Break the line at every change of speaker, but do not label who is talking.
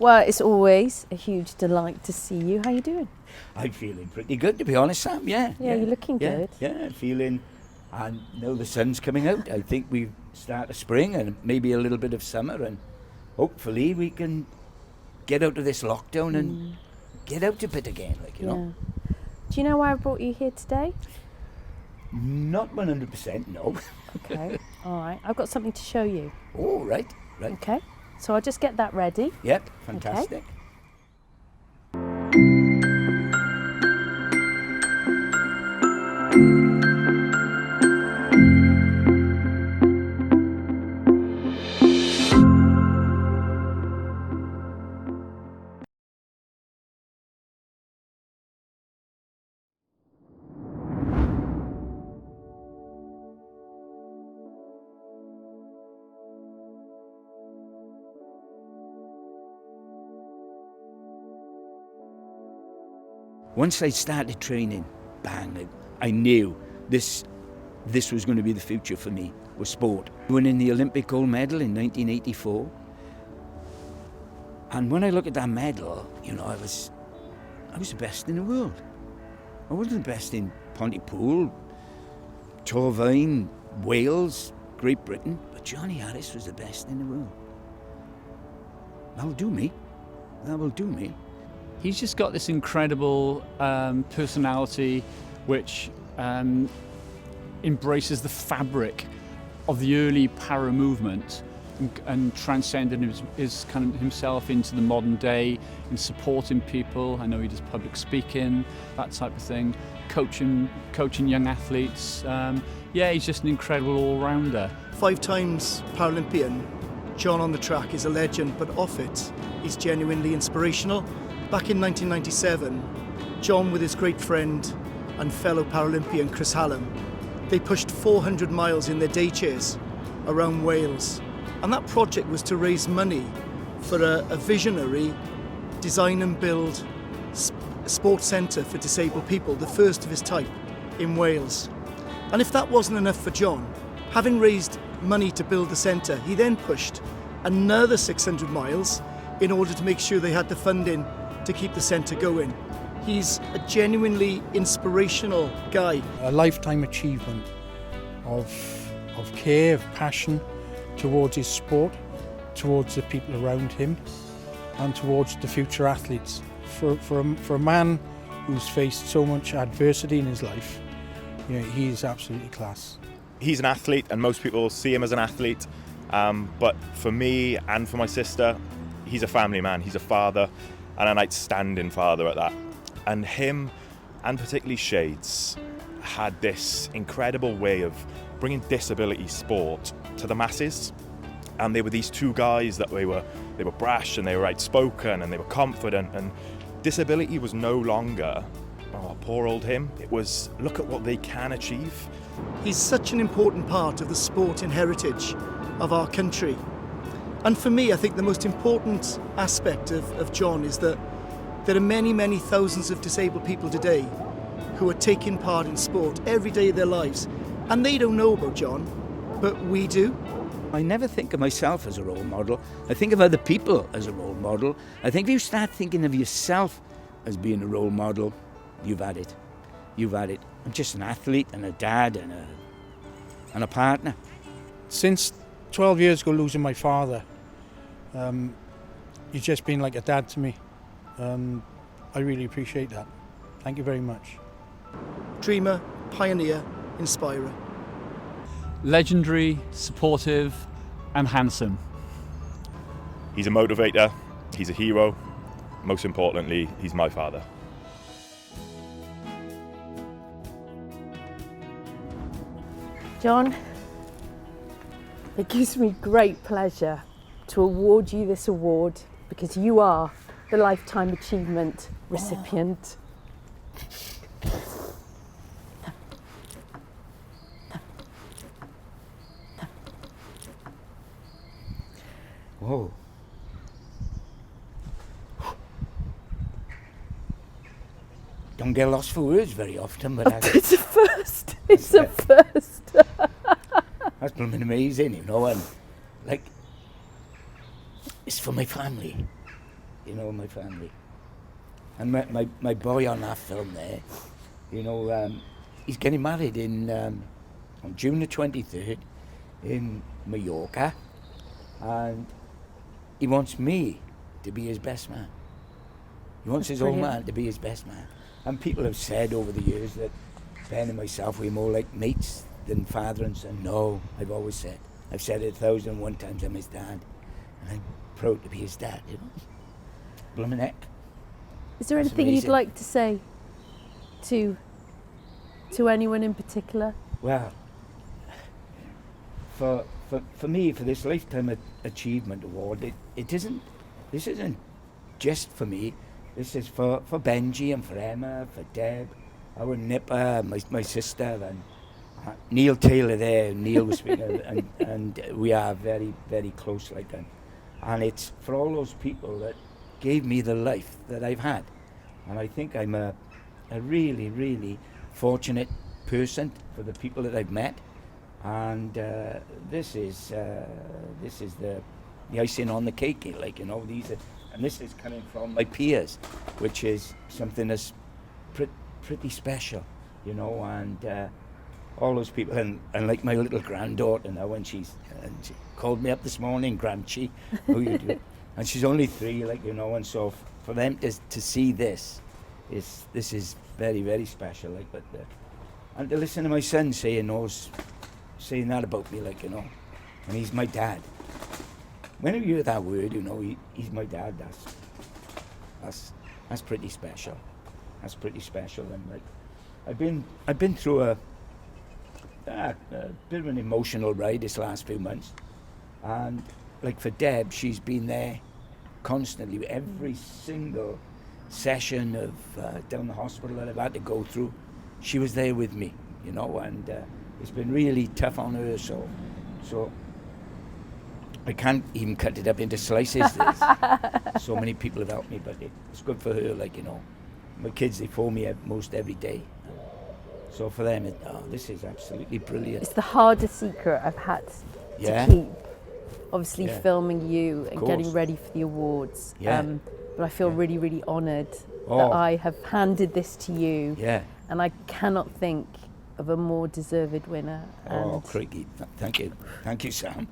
Well, it's always a huge delight to see you. How you doing?
I'm feeling pretty good, to be honest, Sam. Yeah,
you're looking good.
Yeah, feeling, and now the sun's coming out. I think we start of spring and maybe a little bit of summer, and hopefully we can get out of this lockdown and get out a bit again, like, you know.
Do you know why I brought you here today?
Not 100%, no.
Okay, all right. I've got something to show you.
Oh, right.
Okay, so I'll just get that ready.
Yep, fantastic.
Okay.
Once I started training, bang, I knew this was going to be the future for me, was sport. Winning the Olympic gold medal in 1984. And when I look at that medal, you know, I was the best in the world. I wasn't the best in Pontypool, Torvine, Wales, Great Britain, but Johnny Harris was the best in the world. That'll do me. That will do me.
He's just got this incredible personality which embraces the fabric of the early para movement and transcended his kind of himself into the modern day in supporting people. I know he does public speaking, that type of thing, coaching young athletes. He's just an incredible all-rounder.
5 times Paralympian, John on the track is a legend, but off it, he's genuinely inspirational. Back in 1997, John with his great friend and fellow Paralympian Chris Hallam, they pushed 400 miles in their day chairs around Wales. And that project was to raise money for a visionary design and build sports centre for disabled people, the first of its type in Wales. And if that wasn't enough for John, having raised money to build the centre, he then pushed another 600 miles in order to make sure they had the funding to keep the centre going. He's a genuinely inspirational guy.
A lifetime achievement of care, of passion towards his sport, towards the people around him, and towards the future athletes. For a man who's faced so much adversity in his life, you know, he is absolutely class.
He's an athlete, and most people see him as an athlete. But for me and for my sister, he's a family man. He's a father, and an outstanding father at that. And him, and particularly Shades, had this incredible way of bringing disability sport to the masses. And they were these two guys that they were brash and they were outspoken and they were confident, and disability was no longer, oh, poor old him. It was, look at what they can achieve.
He's such an important part of the sporting heritage of our country. And for me, I think the most important aspect of John is that there are many, many thousands of disabled people today who are taking part in sport every day of their lives. And they don't know about John, but we do.
I never think of myself as a role model. I think of other people as a role model. I think if you start thinking of yourself as being a role model, you've had it. You've had it. I'm just an athlete and a dad and a partner.
Since 12 years ago losing my father, he's just been like a dad to me. I really appreciate that. Thank you very much.
Dreamer, pioneer, inspirer.
Legendary, supportive and handsome.
He's a motivator, he's a hero. Most importantly, he's my father.
John, it gives me great pleasure to award you this award because you are the Lifetime Achievement recipient.
Whoa. Don't get lost for words very often, but
it's a first. It's a first.
That's blooming amazing, you know, and like, it's for my family. you know, my family. And my boy on that film there, you know, he's getting married on June the 23rd in Mallorca, and he wants me to be his best man. He wants his old man to be his best man. And people have said over the years that Ben and myself, we're more like mates than father and son. No, I've always said. I've said it 1,001 times, I'm his dad. And I'm proud to be his dad, you know. Bloomin' heck.
Is there anything you'd like to say to anyone in particular?
Well, for me, for this Lifetime Achievement Award, this isn't just for me. This is for Benji and for Emma, for Deb, our nipper, my sister, and Neil Taylor there. Neil was speaking, and we are very, very close like that. And it's for all those people that gave me the life that I've had. And I think I'm a really, really fortunate person for the people that I've met. And this is the icing on the cake, like, you know, and this is coming from my peers, which is something that's pretty special, you know, and all those people, and like my little granddaughter now, and she called me up this morning, Gramchi, who you do, and she's only 3, like, you know, and so for them to see this is very, very special, like, but and to listen to my son saying that about me, like, you know, and he's my dad. When you hear that word, you know, he's my dad, that's pretty special. That's pretty special. And like, I've been through a bit of an emotional ride this last few months, and like for Deb, she's been there constantly. Every single session of down the hospital that I've had to go through, she was there with me, you know, and it's been really tough on her. So I can't even cut it up into slices. So many people have helped me, but it's good for her, like, you know. My kids, they phone me most every day. So for them, this is absolutely brilliant.
It's the hardest secret I've had to keep. Obviously filming you and getting ready for the awards. But I feel really, really honoured that I have handed this to you.
Yeah.
And I cannot think of a more deserved winner.
Oh, crikey. Thank you. Thank you, Sam.